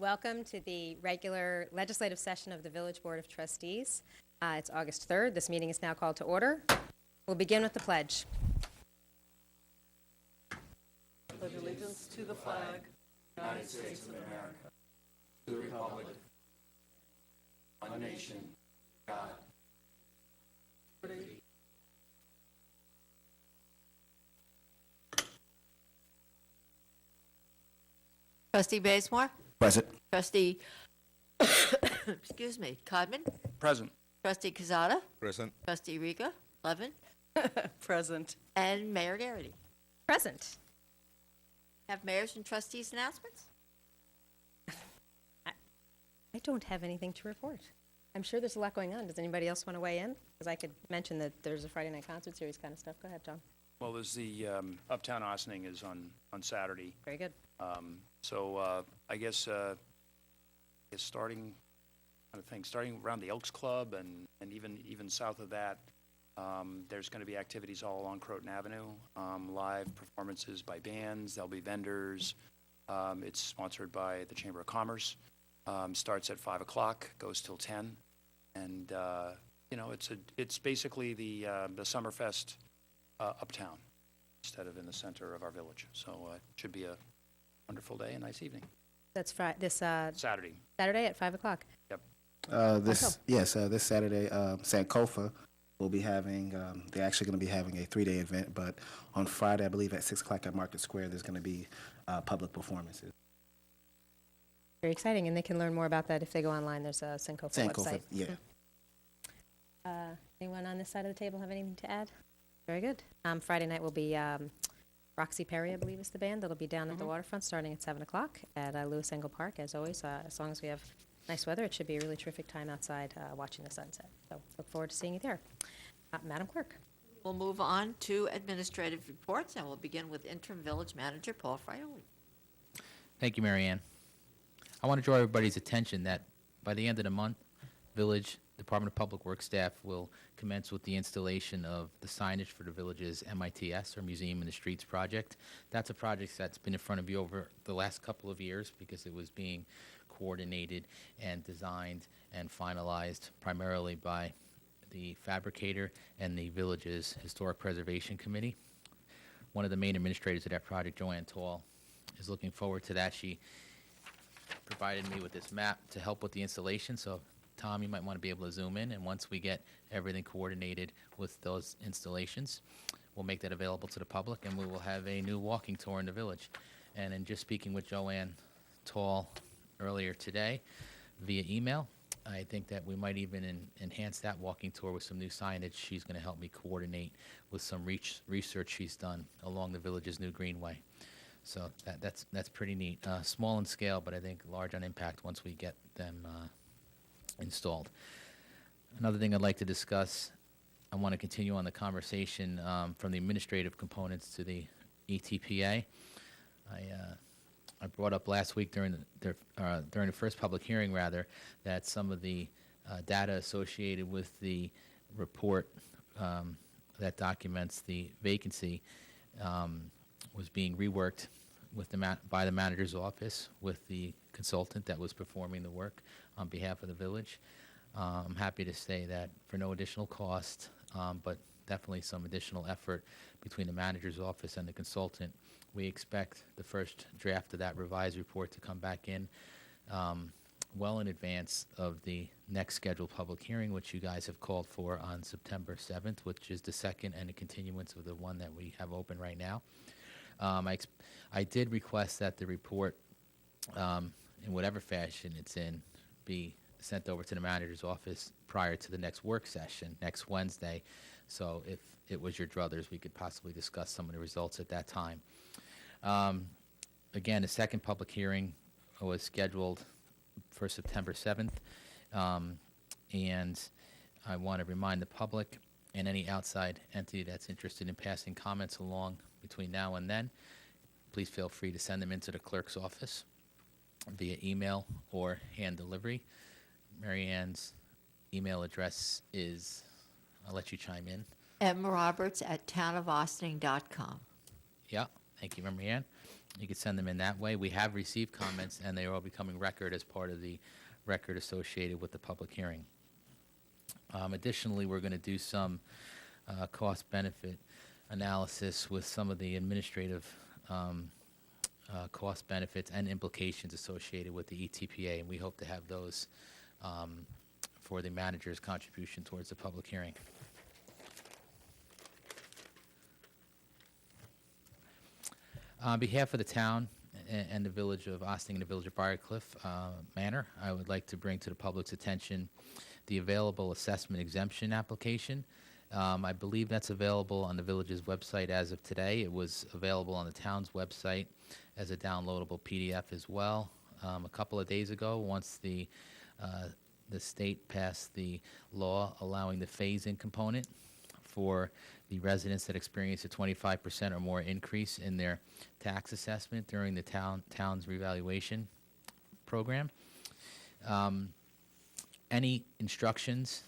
Welcome to the regular legislative session of the Village Board of Trustees. It's August 3rd. This meeting is now called to order. We'll begin with the pledge. Pledge allegiance to the flag, United States of America, to the republic, one nation, God. Trustee Bazemore? Present. Trustee, excuse me, Codman? Present. Trustee Quezada? Present. Trustee Riga? Levin? Present. And Mayor Garrity. Present. Have mayors and trustees announcements? I don't have anything to report. I'm sure there's a lot going on. Does anybody else want to weigh in? Because I could mention that there's a Friday night concert series kind of stuff. Go ahead, John. Well, there's the Uptown Ossining is on Saturday. Very good. I guess starting, starting around the Elks Club and even south of that, there's going to be activities all along Croton Avenue, live performances by bands. There'll be vendors. It's sponsored by the Chamber of Commerce. Starts at 5 o'clock, goes till 10, and it's basically the Summerfest uptown instead of in the center of our village. So it should be a wonderful day and nice evening. That's this Saturday. Saturday at 5 o'clock. Yep. This Saturday, Sankofa will be having. They're actually going to be having a 3-day event, but on Friday, I believe at 6 o'clock at Market Square, there's going to be public performances. Very exciting, and they can learn more about that if they go online. There's a Sankofa website. Yeah. Anyone on this side of the table have anything to add? Very good. Friday night will be Roxy Perry, I believe, is the band. That'll be down at the waterfront starting at 7 o'clock at Lewis Engle Park. As always, as long as we have nice weather, it should be a really terrific time outside watching the sunset. So look forward to seeing you there. Madam Clerk. We'll move on to administrative reports, and we'll begin with interim village manager Paul Frioli. Thank you, Mary Ann. I want to draw everybody's attention that by the end of the month, Village Department of Public Works staff will commence with the installation of the signage for the village's MITS, or Museum in the Streets project. That's a project that's been in front of you over the last couple of years because it was being coordinated and designed and finalized primarily by the fabricator and the village's Historic Preservation Committee. One of the main administrators of that project, Joanne Tall, is looking forward to that. She provided me with this map to help with the installation, so Tom, you might want to be able to zoom in, and once we get everything coordinated with those installations, we'll make that available to the public, and we will have a new walking tour in the village. And in just speaking with Joanne Tall earlier today via email, I think that we might even enhance that walking tour with some new signage. She's going to help me coordinate with some research she's done along the village's new greenway. So that's pretty neat. Small in scale, but I think large on impact once we get them installed. Another thing I'd like to discuss, I want to continue on the conversation from the administrative components to the ETPA. I brought up last week during the first public hearing, that some of the data associated with the report that documents the vacancy was being reworked by the manager's office with the consultant that was performing the work on behalf of the village. I'm happy to say that for no additional cost, but definitely some additional effort between the manager's office and the consultant, we expect the first draft of that revised report to come back in well in advance of the next scheduled public hearing, which you guys have called for on September 7th, which is the second and a continuance of the one that we have open right now. I did request that the report, in whatever fashion it's in, be sent over to the manager's office prior to the next work session, next Wednesday. So if it was your druthers, we could possibly discuss some of the results at that time. Again, the second public hearing was scheduled for September 7th. And I want to remind the public and any outside entity that's interested in passing comments along between now and then, please feel free to send them into the clerk's office via email or hand delivery. Mary Ann's email address is, I'll let you chime in. mroberts@townofossining.com. Yeah, Thank you, Mary Ann. You can send them in that way. We have received comments, and they are all becoming record as part of the record associated with the public hearing. Additionally, we're going to do some cost-benefit analysis with some of the administrative cost benefits and implications associated with the ETPA, and we hope to have those for the manager's contribution towards the public hearing. On behalf of the town and the village of Ossining and the village of Briarcliff Manor, I would like to bring to the public's attention the available assessment exemption application. I believe that's available on the village's website as of today. It was available on the town's website as a downloadable PDF as well. A couple of days ago, once the state passed the law allowing the phase-in component for the residents that experience a 25% or more increase in their tax assessment during the town's revaluation program. Any instructions,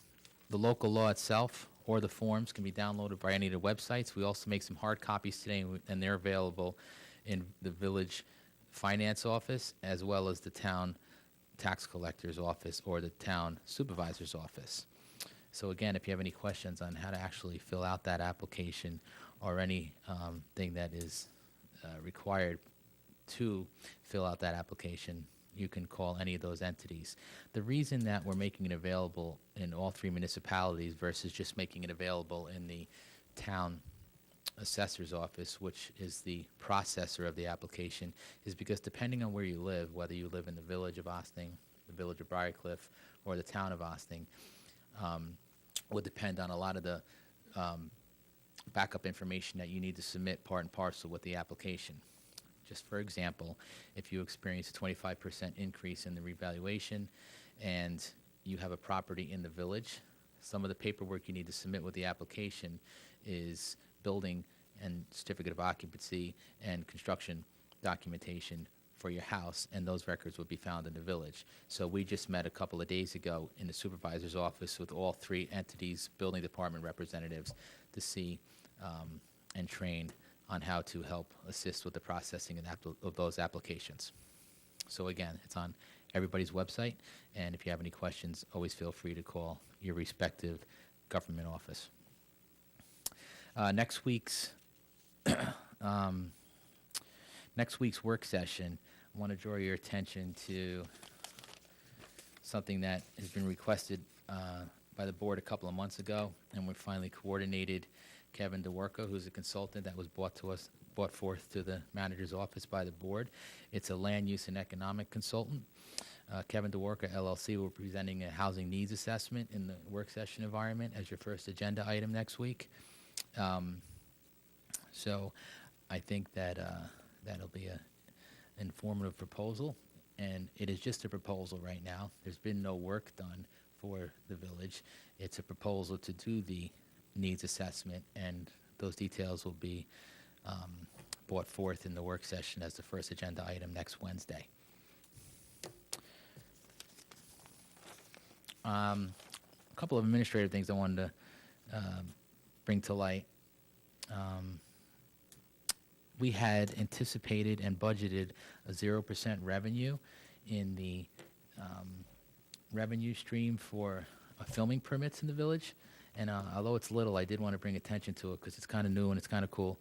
the local law itself, or the forms can be downloaded by any of the websites. We also make some hard copies today, and they're available in the village finance office as well as the town tax collector's office or the town supervisor's office. So again, if you have any questions on how to actually fill out that application or any thing that is required to fill out that application, you can call any of those entities. The reason that we're making it available in all three municipalities versus just making it available in the town assessor's office, which is the processor of the application, is because depending on where you live, whether you live in the village of Ossining, the village of Briarcliff, or the town of Ossining, would depend on a lot of the backup information that you need to submit part and parcel with the application. Just for example, if you experience a 25% increase in the revaluation and you have a property in the village, some of the paperwork you need to submit with the application is building and certificate of occupancy and construction documentation for your house, and those records would be found in the village. So we just met a couple of days ago in the supervisor's office with all three entities, building department representatives, to see and train on how to help assist with the processing of those applications. So again, it's on everybody's website, and if you have any questions, always feel free to call your respective government office. Next week's work session, I want to draw your attention to something that has been requested by the board a couple of months ago, and we finally coordinated Kevin DeWorko, who's a consultant that was brought forth to the manager's office by the board. It's a land use and economic consultant. Kevin DeWorko, LLC, will be presenting a housing needs assessment in the work session environment as your first agenda item next week. So I think that that'll be an informative proposal, and it is just a proposal right now. There's been no work done for the village. It's a proposal to do the needs assessment, and those details will be brought forth in the work session as the first agenda item next Wednesday. A couple of administrative things I wanted to bring to light. We had anticipated and budgeted a 0% revenue in the revenue stream for filming permits in the village. And although it's little, I did want to bring attention to it because it's kind of new and it's kind of cool.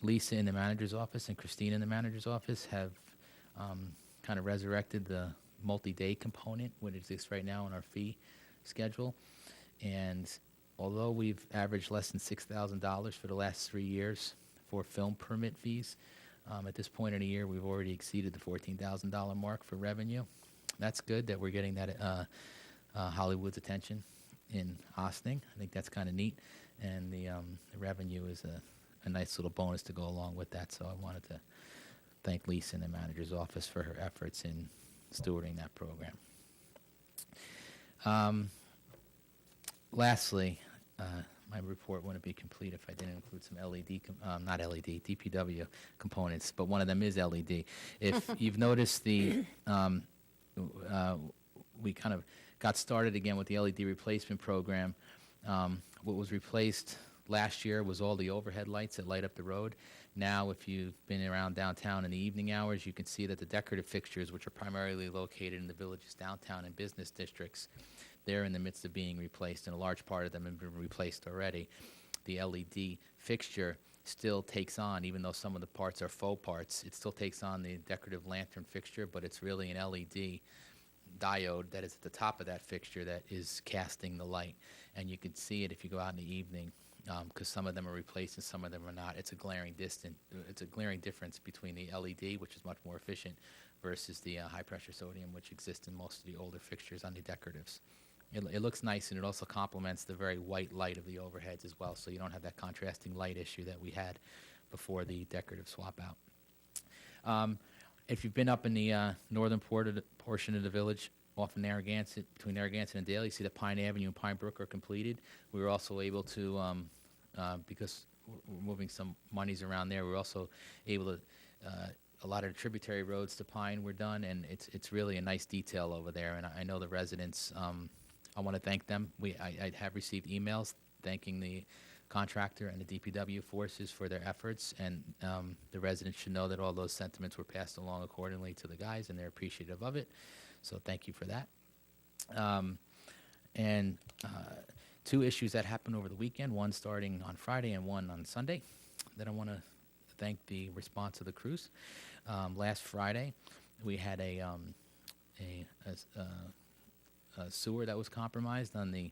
Lisa in the manager's office and Christine in the manager's office have kind of resurrected the multi-day component, which exists right now in our fee schedule. And although we've averaged less than $6,000 for the last 3 years for film permit fees, at this point in the year, we've already exceeded the $14,000 mark for revenue. That's good that we're getting that Hollywood's attention in Ossining. I think that's kind of neat, and the revenue is a nice little bonus to go along with that. So I wanted to thank Lisa in the manager's office for her efforts in stewarding that program. Lastly, my report wouldn't be complete if I didn't include some DPW components, but one of them is LED. If you've noticed, we kind of got started again with the LED replacement program. What was replaced last year was all the overhead lights that light up the road. Now, if you've been around downtown in the evening hours, you can see that the decorative fixtures, which are primarily located in the village's downtown and business districts, they're in the midst of being replaced, and a large part of them have been replaced already. The LED fixture still takes on, even though some of the parts are faux parts, it still takes on the decorative lantern fixture, but it's really an LED diode that is at the top of that fixture that is casting the light. And you can see it if you go out in the evening, because some of them are replaced and some of them are not. It's a glaring difference between the LED, which is much more efficient, versus the high-pressure sodium, which exists in most of the older fixtures on the decoratives. It looks nice, and it also complements the very white light of the overheads as well, so you don't have that contrasting light issue that we had before the decorative swap out. If you've been up in the northern portion of the village, off of Narragansett, between Narragansett and Dale, you see that Pine Avenue and Pine Brook are completed. We were also able to, because we're moving some monies around there, we're also able to, a lot of the tributary roads to Pine were done, and it's really a nice detail over there, and I know the residents, I want to thank them. I have received emails thanking the contractor and the DPW forces for their efforts, and the residents should know that all those sentiments were passed along accordingly to the guys, and they're appreciative of it. So thank you for that. Two issues that happened over the weekend, one starting on Friday and one on Sunday, that I want to thank the response of the crews. Last Friday, we had a sewer that was compromised on the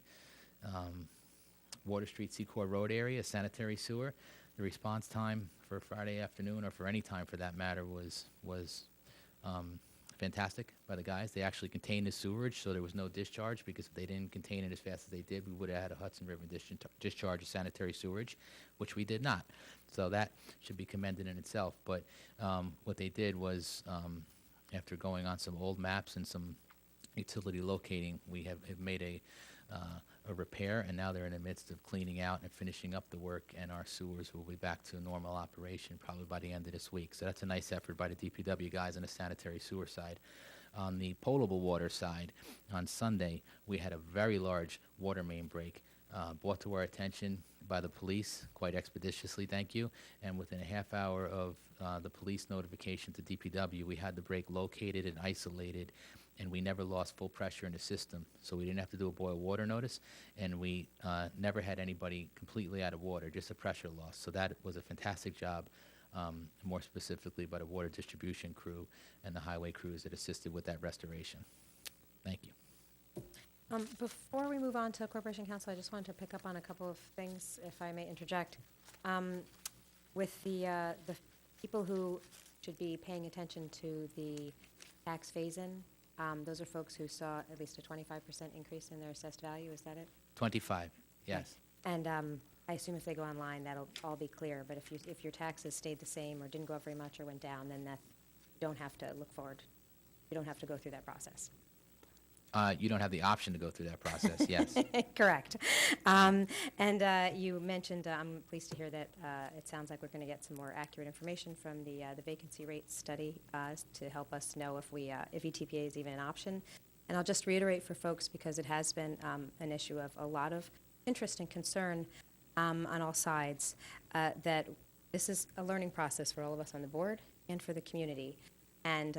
Water Street Secor Road area, sanitary sewer. The response time for Friday afternoon, or for any time for that matter, was fantastic by the guys. They actually contained the sewerage, so there was no discharge, because if they didn't contain it as fast as they did, we would have had a Hudson River discharge of sanitary sewerage, which we did not. So that should be commended in itself. But what they did was, after going on some old maps and some utility locating, we have made a repair, and now they're in the midst of cleaning out and finishing up the work, and our sewers will be back to normal operation probably by the end of this week. So that's a nice effort by the DPW guys on the sanitary sewer side. On the potable water side, on Sunday, we had a very large water main break brought to our attention by the police quite expeditiously, thank you, and within a half hour of the police notification to DPW, we had the break located and isolated, and we never lost full pressure in the system. So we didn't have to do a boil water notice, and we never had anybody completely out of water, just a pressure loss. So that was a fantastic job, more specifically by the water distribution crew and the highway crews that assisted with that restoration. Thank you. Before we move on to Corporation Council, I just wanted to pick up on a couple of things, if I may interject. With the people who should be paying attention to the tax phase-in, those are folks who saw at least a 25% increase in their assessed value. Is that it? 25, yes. And I assume if they go online, that'll all be clear. But if your taxes stayed the same or didn't go up very much or went down, then that you don't have to look forward. You don't have to go through that process. You don't have the option to go through that process, yes. Correct. You mentioned, I'm pleased to hear that it sounds like we're going to get some more accurate information from the vacancy rate study to help us know if ETPA is even an option. And I'll just reiterate for folks, because it has been an issue of a lot of interest and concern on all sides, that this is a learning process for all of us on the board and for the community. And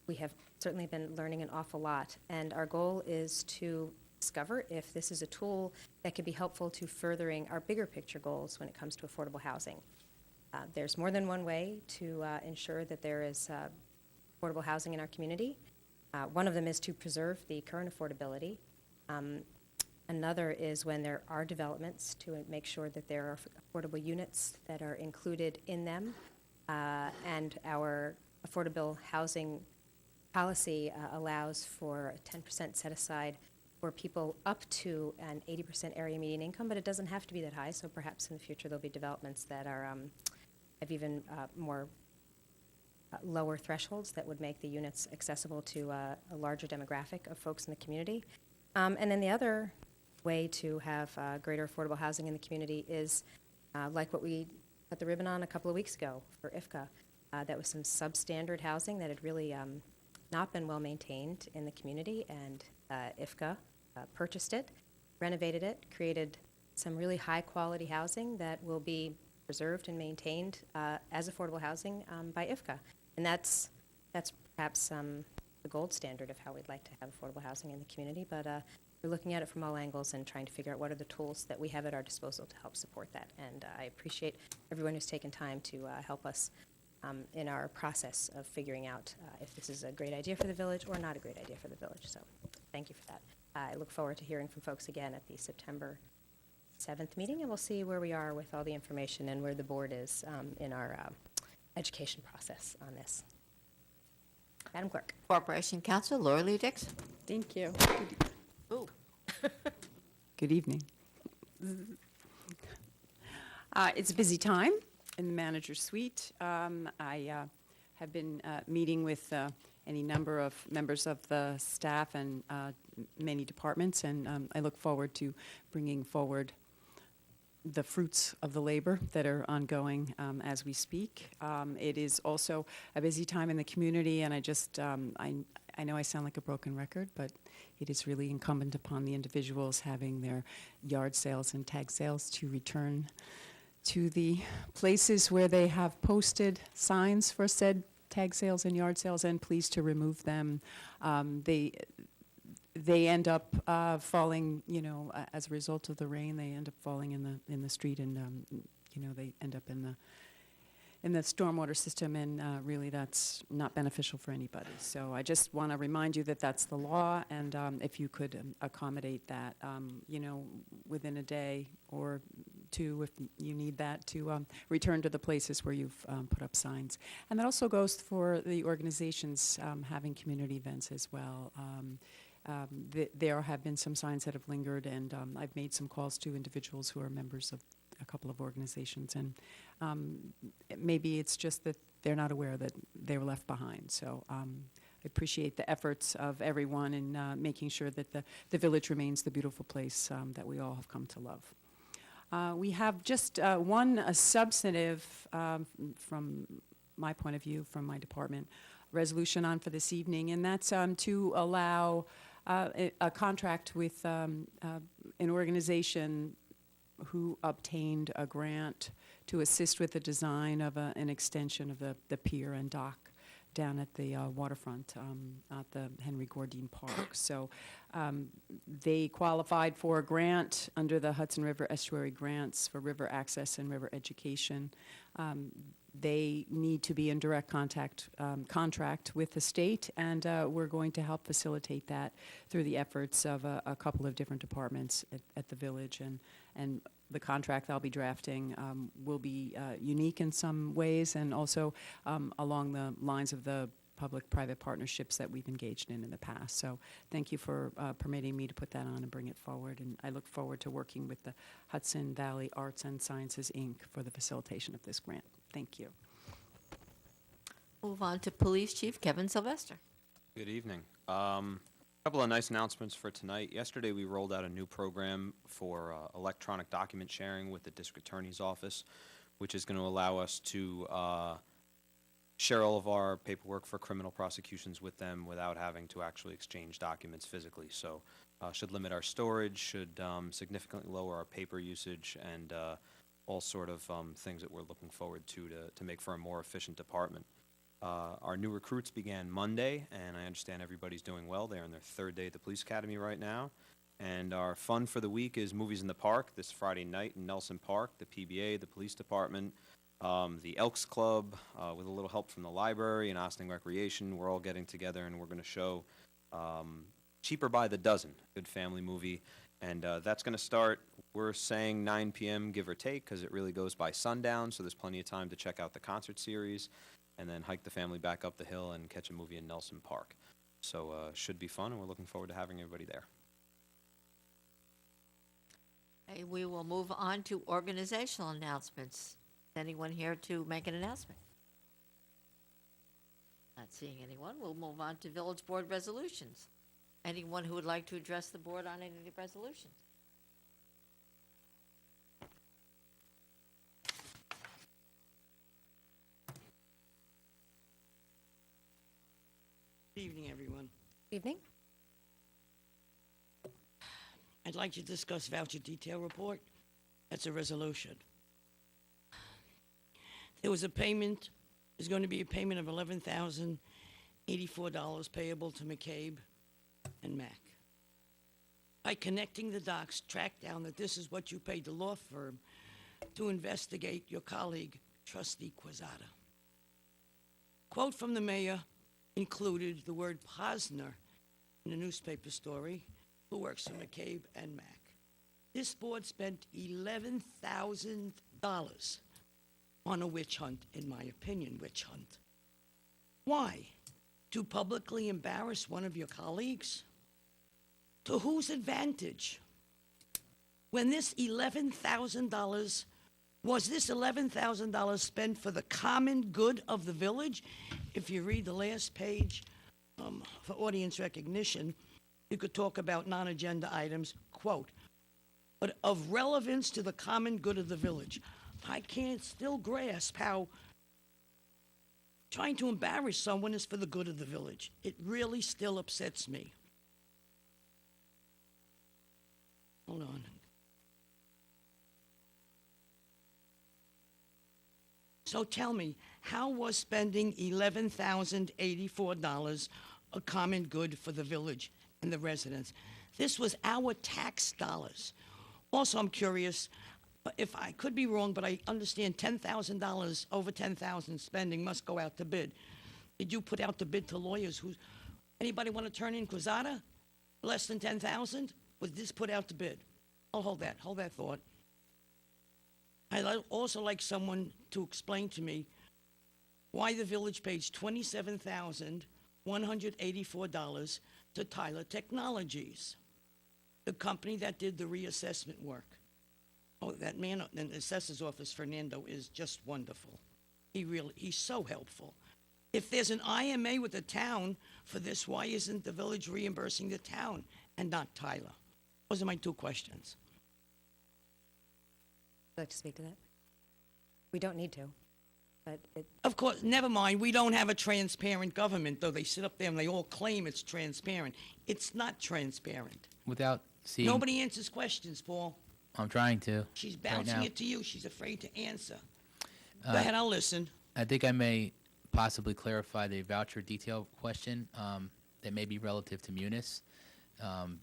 we have certainly been learning an awful lot, and our goal is to discover if this is a tool that can be helpful to furthering our bigger picture goals when it comes to affordable housing. There's more than one way to ensure that there is affordable housing in our community. One of them is to preserve the current affordability. Another is when there are developments to make sure that there are affordable units that are included in them, and our affordable housing policy allows for a 10% set aside for people up to an 80% area median income, but it doesn't have to be that high. So perhaps in the future there'll be developments that are have even more lower thresholds that would make the units accessible to a larger demographic of folks in the community. And then the other way to have greater affordable housing in the community is like what we put the ribbon on a couple of weeks ago for IFCA. That was some substandard housing that had really not been well maintained in the community, and IFCA purchased it, renovated it, created some really high quality housing that will be preserved and maintained as affordable housing by IFCA. And that's perhaps the gold standard of how we'd like to have affordable housing in the community. But we're looking at it from all angles and trying to figure out what are the tools that we have at our disposal to help support that. And I appreciate everyone who's taken time to help us in our process of figuring out if this is a great idea for the village or not a great idea for the village. So thank you for that. I look forward to hearing from folks again at the September 7th meeting, and we'll see where we are with all the information and where the board is in our education process on this. Madam Clerk. Corporation Counsel Lori Lee Dixon. Thank you. Ooh. Good evening. It's a busy time in the manager's suite. I have been meeting with any number of members of the staff and many departments, and I look forward to bringing forward the fruits of the labor that are ongoing as we speak. It is also a busy time in the community, and I know I sound like a broken record, but it is really incumbent upon the individuals having their yard sales and tag sales to return to the places where they have posted signs for said tag sales and yard sales, and please to remove them. They end up falling, as a result of the rain. They end up falling in the street, and they end up in the stormwater system, and really that's not beneficial for anybody. So I just want to remind you that that's the law, and if you could accommodate that, within a day or two, if you need that, to return to the places where you've put up signs. And that also goes for the organizations having community events as well. There have been some signs that have lingered, and I've made some calls to individuals who are members of a couple of organizations, and maybe it's just that they're not aware that they were left behind. So I appreciate the efforts of everyone in making sure that the village remains the beautiful place that we all have come to love. We have just one substantive, from my point of view, from my department, resolution on for this evening, and that's to allow a contract with an organization who obtained a grant to assist with the design of an extension of the pier and dock down at the waterfront at the Henry Gordine Park. So they qualified for a grant under the Hudson River Estuary Grants for river access and river education. They need to be in direct contract with the state, and we're going to help facilitate that through the efforts of a couple of different departments at the village. And the contract I'll be drafting will be unique in some ways, and also along the lines of the public-private partnerships that we've engaged in the past. So thank you for permitting me to put that on and bring it forward, and I look forward to working with the Hudson Valley Arts and Sciences, Inc. for the facilitation of this grant. Thank you. Move on to Police Chief Kevin Sylvester. Good evening. A couple of nice announcements for tonight. Yesterday, we rolled out a new program for electronic document sharing with the District Attorney's Office, which is going to allow us to share all of our paperwork for criminal prosecutions with them without having to actually exchange documents physically. So should limit our storage, should significantly lower our paper usage, and all sort of things that we're looking forward to make for a more efficient department. Our new recruits began Monday, and I understand everybody's doing well. They're in their third day at the Police Academy right now. And our fun for the week is Movies in the Park this Friday night in Nelson Park. The PBA, the Police Department, the Elks Club, with a little help from the library and Ossining Recreation. We're all getting together, and we're going to show Cheaper by the Dozen, good family movie. And that's going to start, we're saying 9 p.m., give or take, because it really goes by sundown, so there's plenty of time to check out the concert series, and then hike the family back up the hill and catch a movie in Nelson Park. So should be fun, and we're looking forward to having everybody there. Okay, we will move on to organizational announcements. Is anyone here to make an announcement? Not seeing anyone. We'll move on to Village Board resolutions. Anyone who would like to address the board on any of the resolutions? Good evening, everyone. Evening. I'd like to discuss voucher detail report. That's a resolution. there was a payment, there's going to be a payment of $11,084 payable to McCabe and Mack. By connecting the dots, tracked down that this is what you paid the law firm to investigate your colleague, trustee Quezada. Quote from the mayor included the word Posner in a newspaper story, who works for McCabe and Mack. This board spent $11,000 on a witch hunt, in my opinion, witch hunt. Why? To publicly embarrass one of your colleagues? To whose advantage? When this $11,000, was this $11,000 spent for the common good of the village? If you read the last page for audience recognition, you could talk about non-agenda items, quote, but of relevance to the common good of the village. I can't still grasp how trying to embarrass someone is for the good of the village. It really still upsets me. Hold on. So tell me, how was spending $11,084 a common good for the village and the residents? This was our tax dollars. Also, I'm curious, if I could be wrong, but I understand $10,000, over $10,000 spending must go out to bid. Did you put out the bid to lawyers? Anybody want to turn in Quezada? Less than 10,000? Was this put out to bid? I'll hold that thought. I'd also like someone to explain to me why the village pays $27,184 to Tyler Technologies, the company that did the reassessment work. Oh, that man in the assessor's office, Fernando, is just wonderful. He's so helpful. If there's an IMA with the town for this, why isn't the village reimbursing the town and not Tyler? Those are my two questions. Would you like to speak to that? We don't need to, but Of course, never mind, we don't have a transparent government, though they sit up there and they all claim it's transparent. It's not transparent. Without seeing, Nobody answers questions, Paul. I'm trying to. She's right bouncing now. it to you. She's afraid to answer. Go ahead, I'll listen. I think I may possibly clarify the voucher detail question that may be relative to Munis,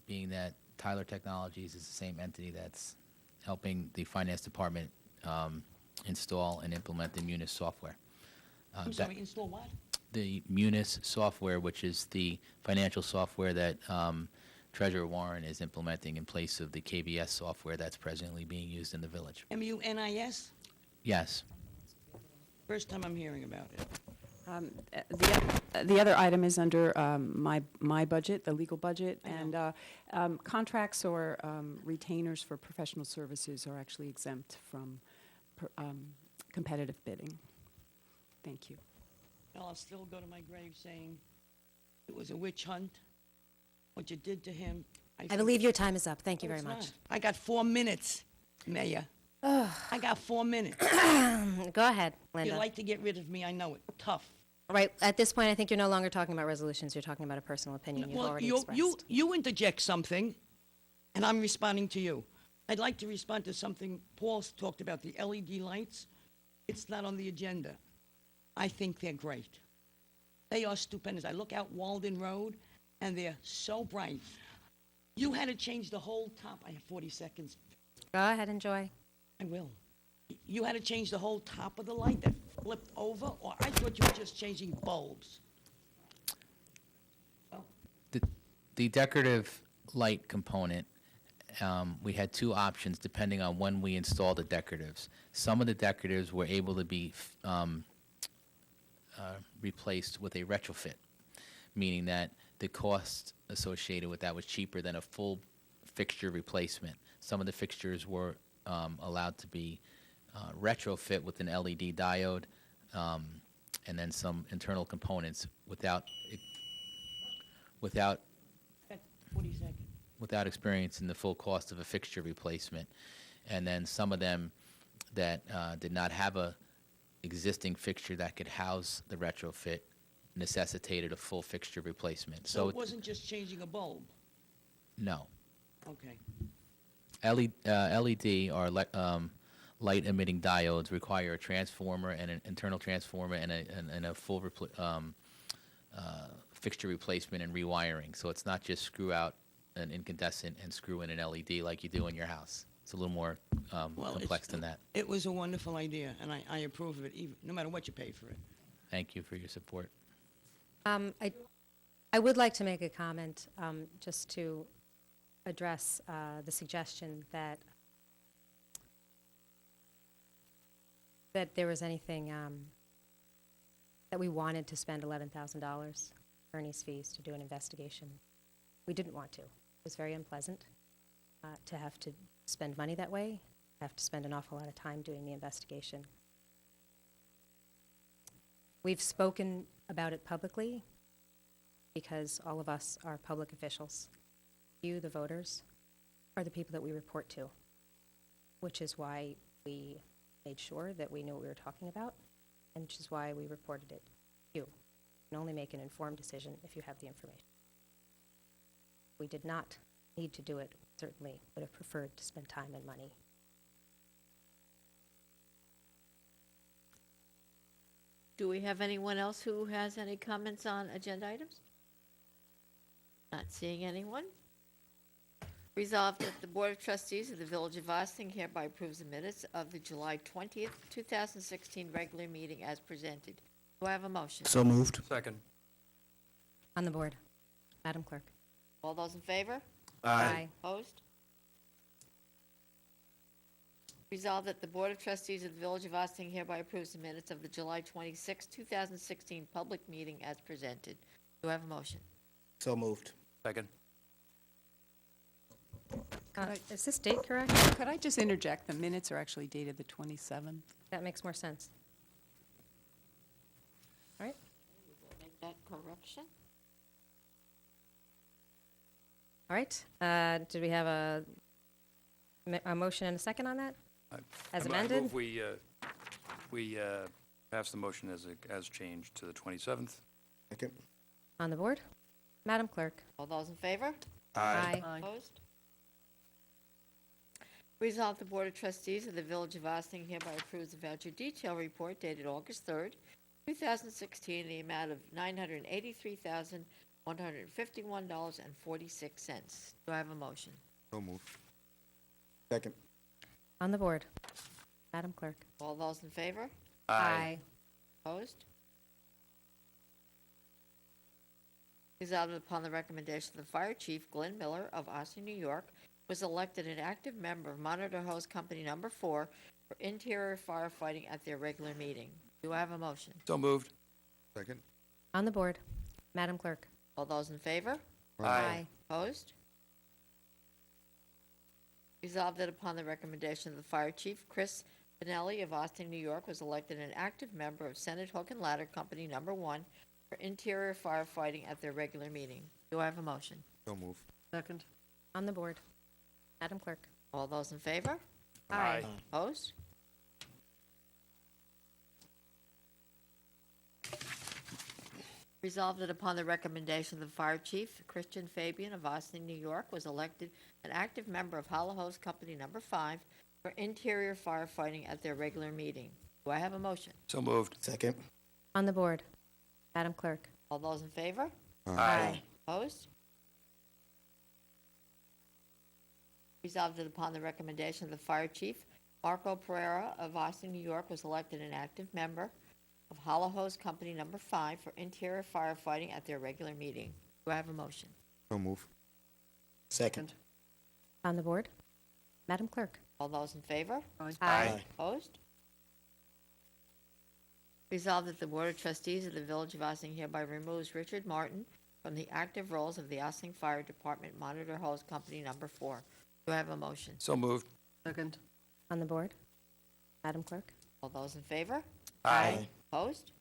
being that Tyler Technologies is the same entity that's helping the finance department install and implement the Munis software. I'm sorry, install what? The Munis software, which is the financial software that Treasurer Warren is implementing in place of the KBS software that's presently being used in the village. MUNIS? Yes. First time I'm hearing about it. The other item is under my budget, the legal budget, and contracts or retainers for professional services are actually exempt from competitive bidding. Thank you. Well, I'll still go to my grave saying it was a witch hunt. What you did to him. I believe your time is up. Thank you very It's much. not. I got 4 minutes, Mayor. I got 4 minutes. Go ahead, Linda. You'd like to get rid of me, I know it. Tough. Right, at this point, I think you're no longer talking about resolutions, you're talking about a personal opinion you've already expressed. You interject something, and I'm responding to you. I'd like to respond to something Paul talked about, the LED lights. It's not on the agenda. I think they're great. They are stupendous. I look out Walden Road, and they're so bright. You had to change the whole top. I have 40 seconds. Go ahead, enjoy. I will. You had to change the whole top of the light that flipped over, or I thought you were just changing bulbs. The decorative light component, we had two options depending on when we installed the decoratives. Some of the decoratives were able to be replaced with a retrofit, meaning that the cost associated with that was cheaper than a full fixture replacement. Some of the fixtures were allowed to be retrofit with an LED diode, and then some internal components without Got 40 seconds. without experiencing the full cost of a fixture replacement. And then some of them that did not have a existing fixture that could house the retrofit necessitated a full fixture replacement. So it wasn't just changing a bulb? No. Okay. LED or light emitting diodes require a transformer and an internal transformer and a full fixture replacement and rewiring. So it's not just screw out an incandescent and screw in an LED like you do in your house. It's a little more complex than that. It was a wonderful idea, and I approve of it, even, no matter what you pay for it. Thank you for your support. I would like to make a comment, just to address the suggestion that there was anything that we wanted to spend $11,000 attorney's fees to do an investigation. We didn't want to. It was very unpleasant to have to spend money that way, have to spend an awful lot of time doing the investigation. We've spoken about it publicly because all of us are public officials. You, the voters, are the people that we report to, which is why we made sure that we knew what we were talking about, and which is why we reported it to you. You can only make an informed decision if you have the information. We did not need to do it. Certainly would have preferred to spend time and money. Do we have anyone else who has any comments on agenda items? Not seeing anyone. Resolved that the Board of Trustees of the Village of Austin hereby approves the minutes of the July 20th, 2016 regular meeting as presented. Do I have a motion? So moved. Second. On the board, Madam Clerk. All those in favor? Aye. Opposed? Resolved that the Board of Trustees of the Village of Austin hereby approves the minutes of the July 26, 2016 public meeting as presented. Do I have a motion? So moved. Second. Is this date correct? Could I just interject? The minutes are actually dated the 27th. That makes more sense. All right. We will make that correction. All right. Did we have a motion and a second on that? As I amended? move we pass the motion as changed to the 27th. Second. On the board? Madam Clerk? All those in favor? Aye. Opposed? Resolved the Board of Trustees of the Village of Austin hereby approves the voucher detail report dated August 3rd, 2016, in the amount of $983,151.46. Do I have a motion? So moved. Second. On the board? Madam Clerk? All those in favor? Opposed? Resolved upon the recommendation of the Fire Chief, Glenn Miller of Austin, New York, was elected an active member of Monitor Hose Company Number 4 for interior firefighting at their regular meeting. Do I have a motion? So moved. Second. On the board? Madam Clerk? All those in favor? Aye. Opposed? Resolved that upon the recommendation of the Fire Chief, Chris Pinelli of Austin, New York, was elected an active member of Senate Hook and Ladder Company Number 1 for interior firefighting at their regular meeting. Do I have a motion? So moved. Second. On the board? Madam Clerk? All those in favor? Aye. Opposed? Resolved that upon the recommendation of the Fire Chief, Christian Fabian of Austin, New York, was elected an active member of Hollow Hose Company Number 5 for interior firefighting at their regular meeting. Do I have a motion? So moved. Second. On the board? Madam Clerk? All those in favor? Aye. Opposed? Resolved that upon the recommendation of the Fire Chief, Marco Pereira of Austin, New York, was elected an active member of Hollow Hose Company Number 5 for interior firefighting at their regular meeting. Do I have a motion? So moved. Second. On the board? Madam Clerk? All those in favor? Aye. Opposed? Resolved that the Board of Trustees of the Village of Ossining hereby removes Richard Martin from the active roles of the Ossining Fire Department Monitor Hose Company Number 4. Do I have a motion? So moved. Second. On the board? Madam Clerk? All those in favor? Aye. Opposed?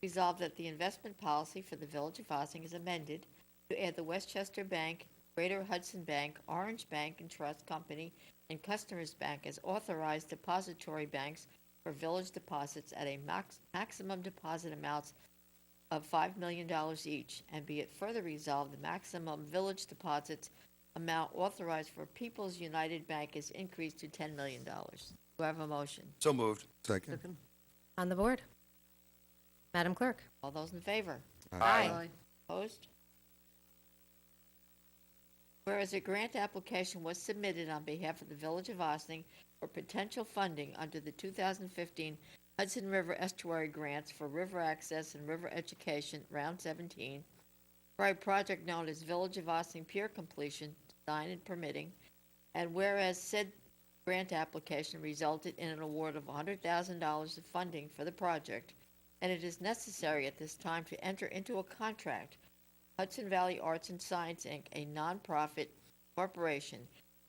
Resolved that the investment policy for the Village of Ossining is amended to add the Westchester Bank, Greater Hudson Bank, Orange Bank and Trust Company, and Customers Bank as authorized depository banks for village deposits at a maximum deposit amounts of $5 million each, and be it further resolved, the maximum village deposits amount authorized for People's United Bank is increased to $10 million. Do I have a motion? So moved. Second. On the board. Madam Clerk? All those in favor? Aye. Opposed? Whereas a grant application was submitted on behalf of the Village of Ossining for potential funding under the 2015 Hudson River Estuary Grants for River Access and River Education, Round 17, for a project known as Village of Ossining Pier Completion, Design and Permitting, and whereas said grant application resulted in an award of $100,000 of funding for the project, and it is necessary at this time to enter into a contract with Hudson Valley Arts and Science, Inc., a nonprofit corporation,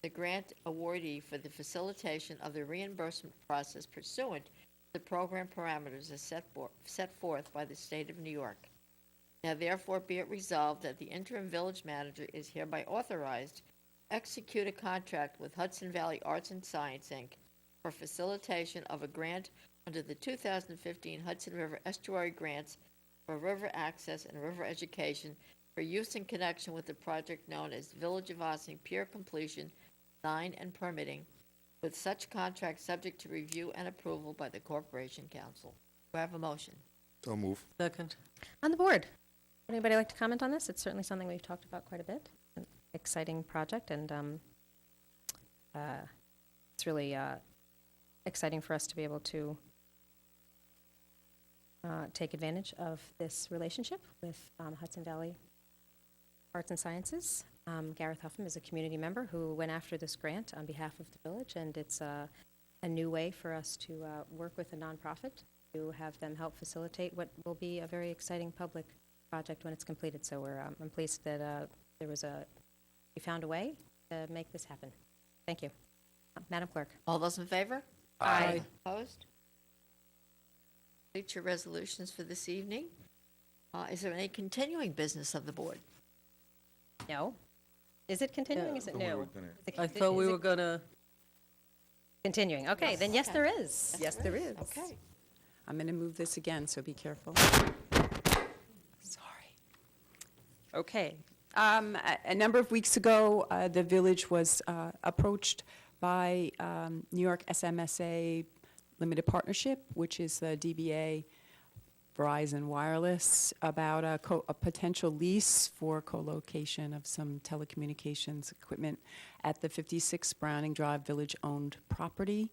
the grant awardee for the facilitation of the reimbursement process pursuant to the program parameters as set forth by the State of New York. Now therefore be it resolved that the interim village manager is hereby authorized to execute a contract with Hudson Valley Arts and Science, Inc. for facilitation of a grant under the 2015 Hudson River Estuary Grants for River Access and River Education for use in connection with the project known as Village of Ossining Pier Completion, Design and Permitting, with such contract subject to review and approval by the Corporation Council. Do I have a motion? So move. Second. On the board. Would anybody like to comment on this? It's certainly something we've talked about quite a bit. An exciting project, and it's really exciting for us to be able to take advantage of this relationship with Hudson Valley Arts and Sciences. Gareth Huffam is a community member who went after this grant on behalf of the village, and it's a new way for us to work with a nonprofit to have them help facilitate what will be a very exciting public project when it's completed. So I'm pleased that we found a way to make this happen. Thank you. Madam Clerk? All those in favor? Aye. Opposed? Complete your resolutions for this evening. Is there any continuing business of the board? No. Is it continuing? Is it new? I thought we were gonna. Continuing. Okay, then yes, there is. Yes, there is. Okay. I'm going to move this again, so be careful. Sorry. Okay. A number of weeks ago, the village was approached by New York SMSA Limited Partnership, which is the DBA Verizon Wireless, about a potential lease for co-location of some telecommunications equipment at the 56 Browning Drive village-owned property.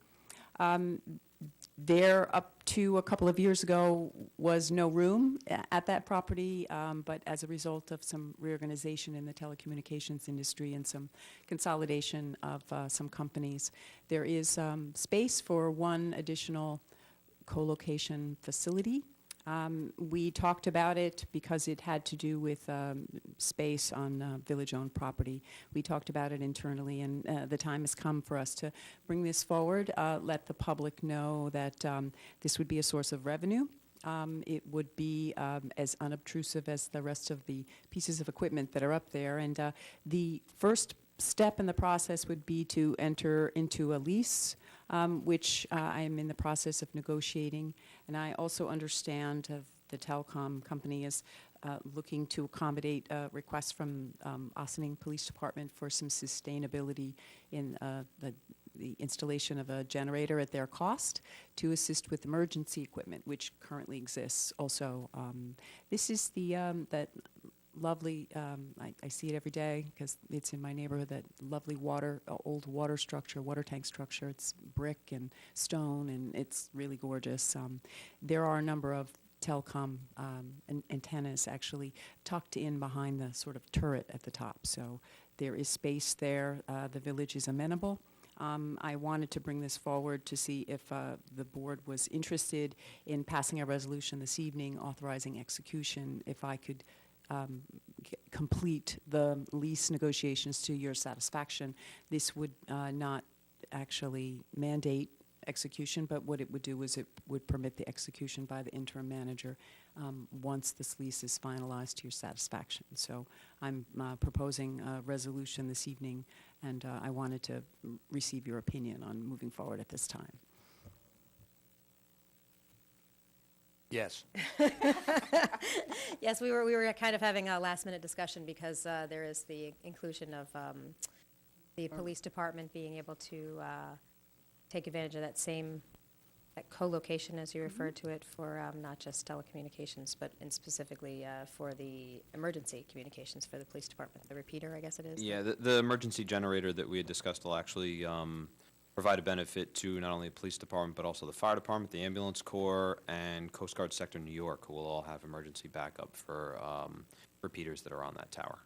There, up to a couple of years ago, was no room at that property, but as a result of some reorganization in the telecommunications industry and some consolidation of some companies, there is space for one additional co-location facility. We talked about it because it had to do with space on village-owned property. We talked about it internally, and the time has come for us to bring this forward, let the public know that this would be a source of revenue. It would be as unobtrusive as the rest of the pieces of equipment that are up there. And the first step in the process would be to enter into a lease, which I am in the process of negotiating. And I also understand the telecom company is looking to accommodate requests from Ossining Police Department for some sustainability in the installation of a generator at their cost to assist with emergency equipment, which currently exists. Also, this is that lovely, I see it every day because it's in my neighborhood, that lovely old water tank structure. It's brick and stone, and it's really gorgeous. There are a number of telecom antennas actually tucked in behind the sort of turret at the top. So there is space there. The village is amenable. I wanted to bring this forward to see if the board was interested in passing a resolution this evening authorizing execution, if I could complete the lease negotiations to your satisfaction. This would not actually mandate execution, but what it would do is it would permit the execution by the interim manager once this lease is finalized to your satisfaction. So I'm proposing a resolution this evening, and I wanted to receive your opinion on moving forward at this time. Yes. Yes, we were kind of having a last-minute discussion because there is the inclusion of the police department being able to take advantage of that co-location, as you referred to it, for not just telecommunications, but specifically for the emergency communications for the police department, the repeater, I guess it is. Yeah, the emergency generator that we had discussed will actually provide a benefit to not only the police department, but also the fire department, the ambulance corps, and Coast Guard Sector New York, who will all have emergency backup for repeaters that are on that tower.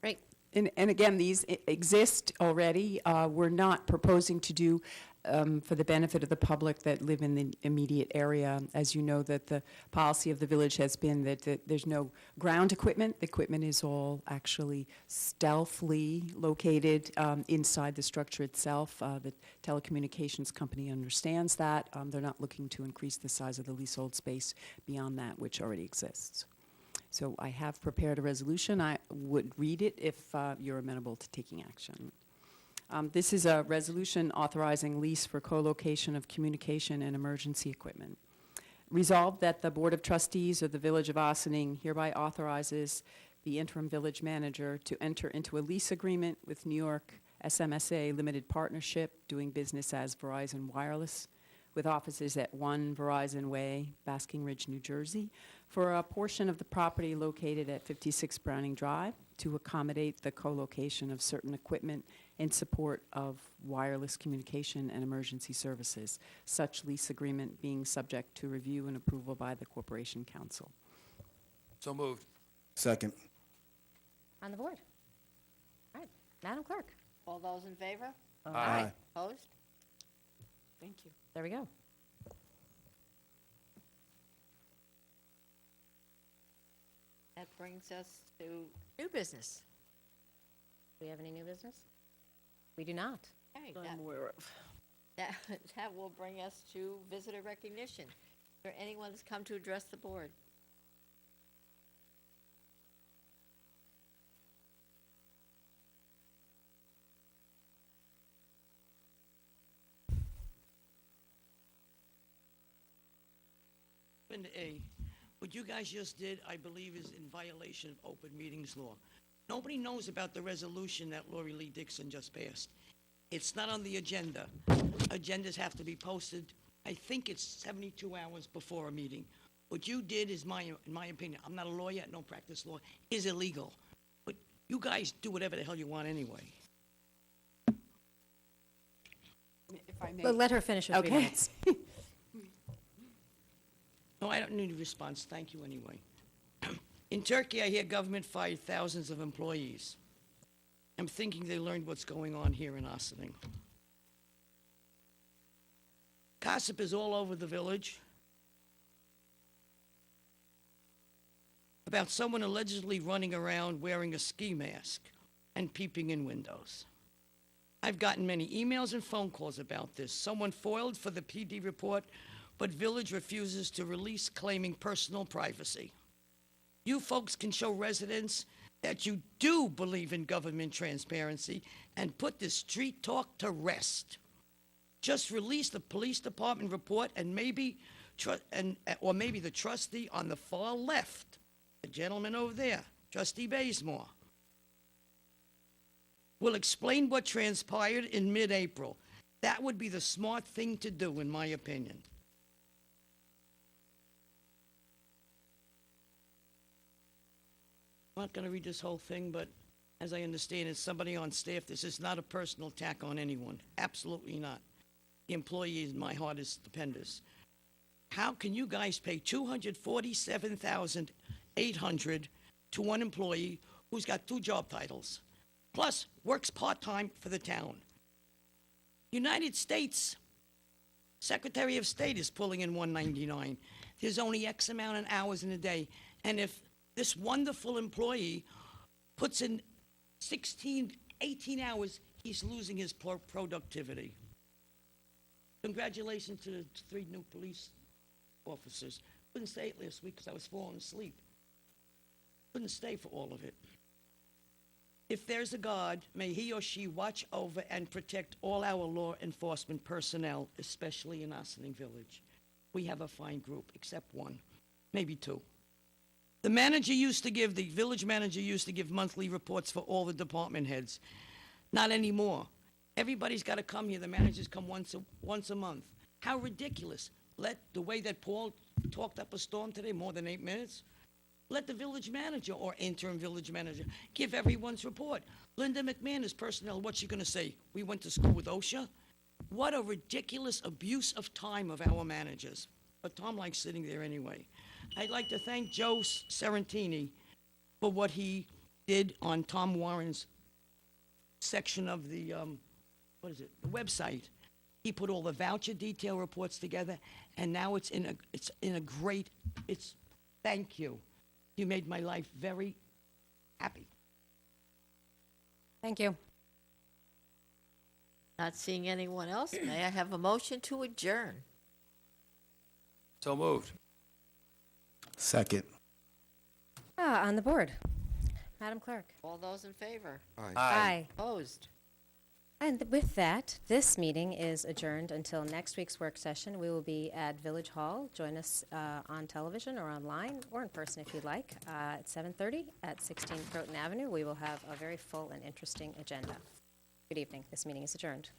Great. And again, these exist already. We're not proposing to do, for the benefit of the public that live in the immediate area. As you know, that the policy of the village has been that there's no ground equipment. The equipment is all actually stealthily located inside the structure itself. The telecommunications company understands that. They're not looking to increase the size of the leasehold space beyond that which already exists. So I have prepared a resolution. I would read it if you're amenable to taking action. This is a resolution authorizing lease for co-location of communication and emergency equipment. Resolved that the Board of Trustees of the Village of Ossining hereby authorizes the interim village manager to enter into a lease agreement with New York SMSA Limited Partnership, doing business as Verizon Wireless, with offices at 1 Verizon Way, Basking Ridge, New Jersey, for a portion of the property located at 56 Browning Drive to accommodate the co-location of certain equipment in support of wireless communication and emergency services, such lease agreement being subject to review and approval by the Corporation Council. So moved. Second. On the board. All right, Madam Clerk. All those in favor? Aye. Opposed? Thank you. There we go. That brings us to new business. Do we have any new business? We do not. Okay, I'm aware of. that will bring us to visitor recognition. Is there anyone that's come to address the board? And A, what you guys just did, I believe, is in violation of open meetings law. Nobody knows about the resolution that Lori Lee Dixon just passed. It's not on the agenda. Agendas have to be posted, I think it's 72 hours before a meeting. What you did is, in my opinion, I'm not a lawyer, I don't practice law, is illegal. But you guys do whatever the hell you want anyway. If I may. Let her finish her 3 Okay. minutes. No, I don't need a response, thank you anyway. In Turkey, I hear government fired thousands of employees. I'm thinking they learned what's going on here in Ossining. Gossip is all over the village about someone allegedly running around wearing a ski mask and peeping in windows. I've gotten many emails and phone calls about this. Someone foiled for the PD report, but village refuses to release, claiming personal privacy. You folks can show residents that you do believe in government transparency and put this street talk to rest. Just release the police department report and maybe the trustee on the far left, the gentleman over there, Trustee Bazemore, will explain what transpired in mid-April. That would be the smart thing to do, in my opinion. I'm not going to read this whole thing, but as I understand it, somebody on staff, this is not a personal attack on anyone. Absolutely not. The employee in my heart is stupendous. How can you guys pay $247,800 to one employee who's got 2 job titles, plus works part-time for the town? United States Secretary of State is pulling in $199. There's only X amount of hours in a day, and if this wonderful employee puts in 16, 18 hours, he's losing his productivity. Congratulations to the 3 new police officers. Couldn't stay it last week because I was falling asleep. Couldn't stay for all of it. If there's a God, may he or she watch over and protect all our law enforcement personnel, especially in Ossining Village. We have a fine group, except one. maybe 2. The village manager used to give monthly reports for all the department heads. Not anymore. Everybody's got to come here. The managers come once a month. How ridiculous. Let the way that Paul talked up a storm today, more than 8 minutes, let the village manager or interim village manager give everyone's report. Linda McMahon is personnel. What's she going to say? We went to school with OSHA? What a ridiculous abuse of time of our managers. But Tom likes sitting there anyway. I'd like to thank Joe Serentini for what he did on Tom Warren's section of the, the website. He put all the voucher detail reports together, and now thank you. You made my life very happy. Thank you. Not seeing anyone else, may I have a motion to adjourn? So moved. Second. On the board, Madam Clerk. All those in favor? Aye. Opposed? And with that, this meeting is adjourned until next week's work session. We will be at Village Hall. Join us on television or online or in person if you'd like at 7:30 at 16 Croton Avenue. We will have a very full and interesting agenda. Good evening. This meeting is adjourned.